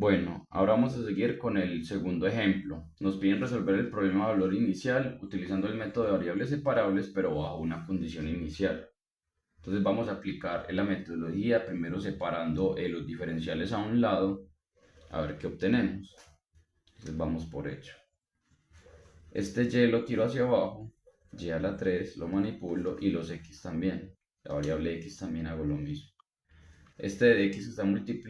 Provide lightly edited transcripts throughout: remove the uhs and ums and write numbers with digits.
Bueno, ahora vamos a seguir con el segundo ejemplo. Nos piden resolver el problema de valor inicial utilizando el método de variables separables, pero bajo una condición inicial. Entonces vamos a aplicar la metodología, primero separando los diferenciales a un lado, a ver qué obtenemos. Entonces vamos por hecho. Este y lo tiro hacia abajo, y a la 3 lo manipulo y los x también. La variable x también hago lo mismo. Este de x que está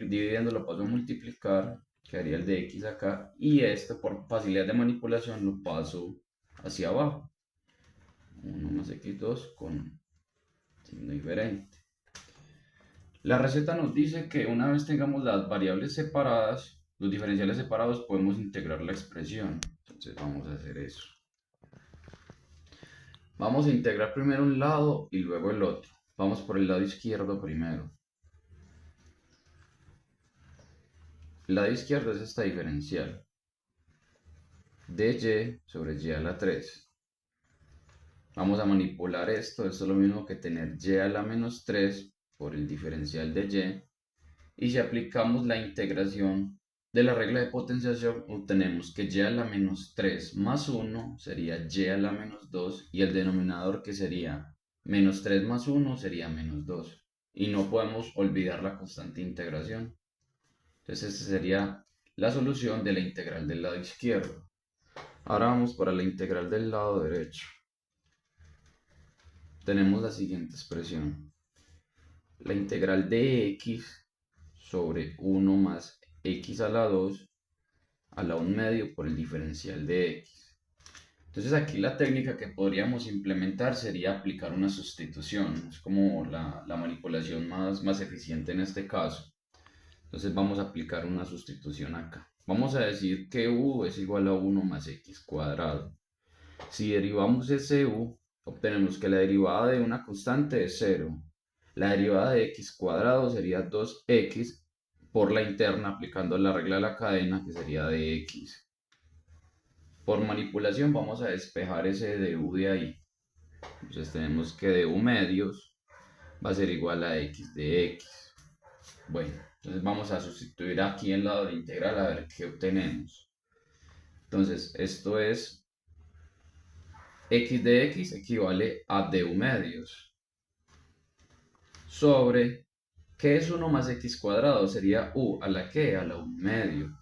dividiendo lo paso a multiplicar, quedaría el de x acá, y este por facilidad de manipulación lo paso hacia abajo. 1 más x2 con signo diferente. La receta nos dice que una vez tengamos las variables separadas, los diferenciales separados, podemos integrar la expresión. Entonces vamos a hacer eso. Vamos a integrar primero un lado y luego el otro. Vamos por el lado izquierdo primero. El lado izquierdo es esta diferencial. dy sobre y a la 3. Vamos a manipular esto es lo mismo que tener y a la menos 3 por el diferencial de y. Y si aplicamos la integración de la regla de potenciación, obtenemos que y a la menos 3 más 1 sería y a la menos 2, y el denominador, que sería menos 3 más 1, sería menos 2. Y no podemos olvidar la constante de integración. Entonces esta sería la solución de la integral del lado izquierdo. Ahora vamos para la integral del lado derecho. Tenemos la siguiente expresión. La integral de x sobre 1 más x a la 2 a la 1 medio por el diferencial de x. Entonces aquí la técnica que podríamos implementar sería aplicar una sustitución. Es como la manipulación más eficiente en este caso. Entonces vamos a aplicar una sustitución acá. Vamos a decir que u es igual a 1 más x cuadrado. Si derivamos ese u, obtenemos que la derivada de una constante es 0. La derivada de x cuadrado sería 2x por la interna, aplicando la regla de la cadena, que sería de x. Por manipulación vamos a despejar ese du de ahí. Entonces tenemos que du medios va a ser igual a x de x. Bueno, entonces vamos a sustituir aquí en el lado de integral a ver qué obtenemos. Entonces esto es x de x equivale a du medios sobre, ¿qué es 1 más x cuadrado? Sería u a la que, a la 1 medio.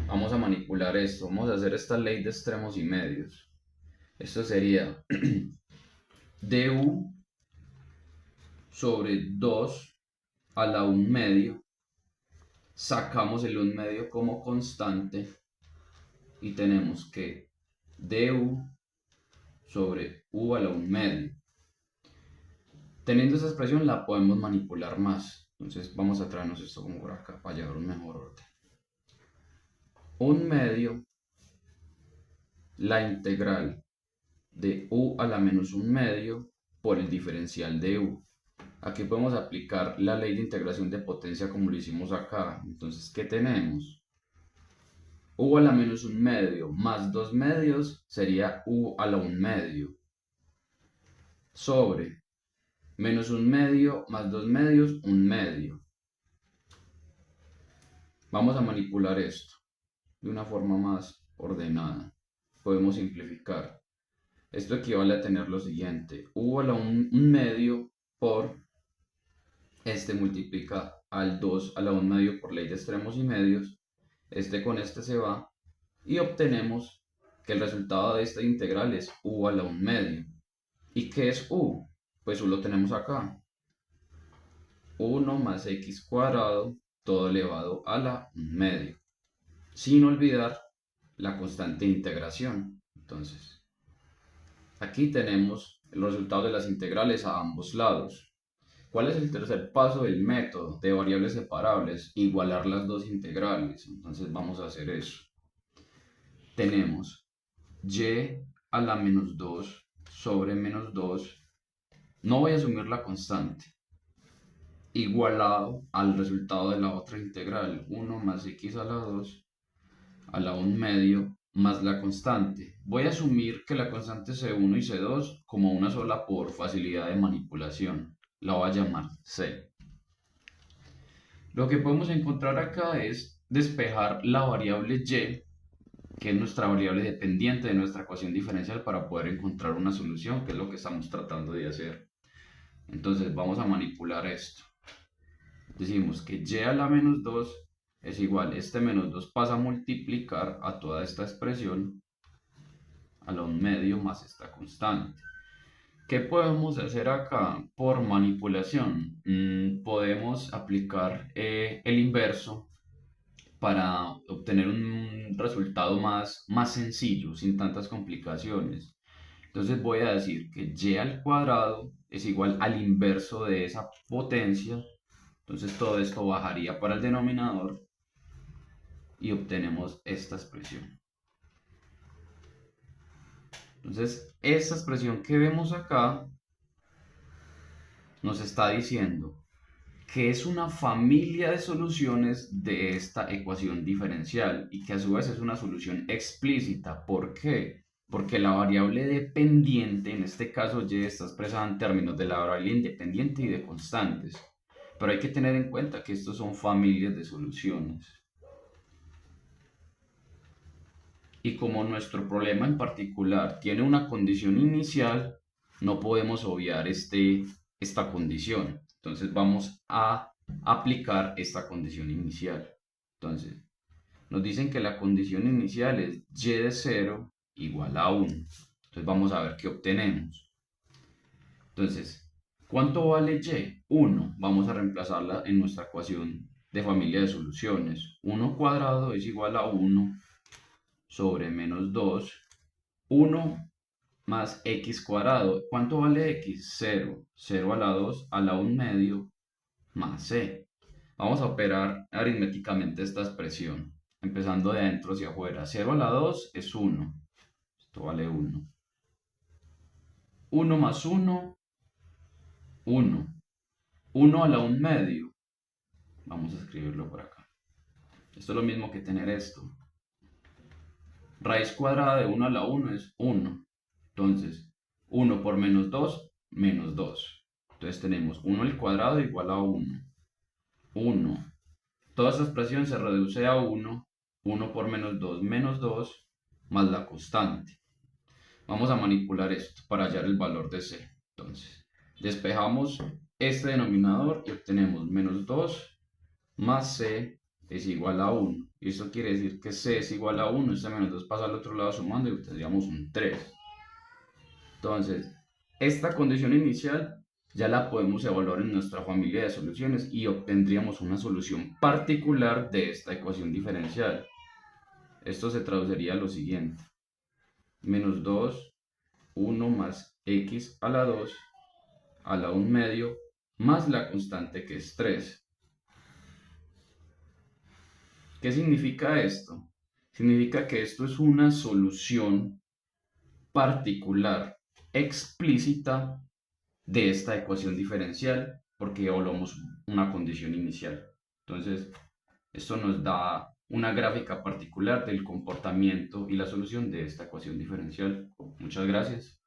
Vamos a manipular esto, vamos a hacer esta ley de extremos y medios. Esto sería du sobre 2 a la 1 medio. Sacamos el 1 medio como constante y tenemos que du sobre u a la 1 medio. Teniendo esa expresión la podemos manipular más. Entonces vamos a traernos esto como por acá para llevar un mejor orden. 1 medio, la integral de u a la menos 1 medio por el diferencial de u. Aquí podemos aplicar la ley de integración de potencia como lo hicimos acá. Entonces, ¿qué tenemos? U a la menos 1 medio más 2 medios sería u a la 1 medio sobre menos 1 medio más 2 medios, 1 medio. Vamos a manipular esto de una forma más ordenada. Podemos simplificar. Esto equivale a tener lo siguiente: u a la 1 medio por este multiplica al 2 a la 1 medio por ley de extremos y medios. Este con este se va y obtenemos que el resultado de esta integral es u a la 1 medio. ¿Y qué es u? Pues u lo tenemos acá. 1 más x cuadrado todo elevado a la 1 medio. Sin olvidar la constante de integración. Entonces, aquí tenemos el resultado de las integrales a ambos lados. ¿Cuál es el tercer paso del método de variables separables? Igualar las dos integrales. Entonces vamos a hacer eso. Tenemos y a la menos 2 sobre menos 2. No voy a asumir la constante. Igualado al resultado de la otra integral. 1 más x a la 2 a la 1 medio más la constante. Voy a asumir que la constante es C1 y C2 como una sola por facilidad de manipulación. La voy a llamar C. Lo que podemos encontrar acá es despejar la variable y, que es nuestra variable dependiente de nuestra ecuación diferencial, para poder encontrar una solución, que es lo que estamos tratando de hacer. Entonces vamos a manipular esto. Decimos que y a la menos 2 es igual, este menos 2 pasa a multiplicar a toda esta expresión a la 1/2 más esta constante. ¿Qué podemos hacer acá por manipulación? Podemos aplicar el inverso para obtener un resultado más sencillo, sin tantas complicaciones. Entonces voy a decir que y al cuadrado es igual al inverso de esa potencia. Entonces todo esto bajaría para el denominador y obtenemos esta expresión. Entonces esta expresión que vemos acá nos está diciendo que es una familia de soluciones de esta ecuación diferencial y que a su vez es una solución explícita. ¿Por qué? Porque la variable dependiente, en este caso y, está expresada en términos de la variable independiente y de constantes. Pero hay que tener en cuenta que estos son familias de soluciones. Y como nuestro problema en particular tiene una condición inicial, no podemos obviar esta condición. Entonces vamos a aplicar esta condición inicial. Entonces, nos dicen que la condición inicial es y de 0 igual a 1. Entonces vamos a ver qué obtenemos. Entonces, ¿cuánto vale y? 1. Vamos a reemplazarla en nuestra ecuación de familia de soluciones. 1 cuadrado es igual a 1 sobre menos 2. 1 más x cuadrado. ¿Cuánto vale x? 0. 0 a la 2 a la 1/2 más c. Vamos a operar aritméticamente esta expresión, empezando de adentro hacia afuera. 0 a la 2 es 1. Esto vale 1. 1 más 1, 1. 1 a la 1/2. Vamos a escribirlo por acá. Esto es lo mismo que tener esto. Raíz cuadrada de 1 a la 1 es 1. Entonces, 1 por menos 2, menos 2. Entonces tenemos 1 al cuadrado igual a 1. 1. Toda esta expresión se reduce a 1. 1 por menos 2, menos 2, más la constante. Vamos a manipular esto para hallar el valor de c. Entonces, despejamos este denominador y obtenemos menos 2 más c es igual a 1. Y esto quiere decir que c es igual a 1. Este menos 2 pasa al otro lado sumando y obtendríamos un 3. Entonces, esta condición inicial ya la podemos evaluar en nuestra familia de soluciones y obtendríamos una solución particular de esta ecuación diferencial. Esto se traduciría a lo siguiente. Menos 2, 1 más x a la 2 a la 1/2 más la constante que es 3. ¿Qué significa esto? Significa que esto es una solución particular, explícita de esta ecuación diferencial, porque evaluamos una condición inicial. Entonces, esto nos da una gráfica particular del comportamiento y la solución de esta ecuación diferencial. Muchas gracias.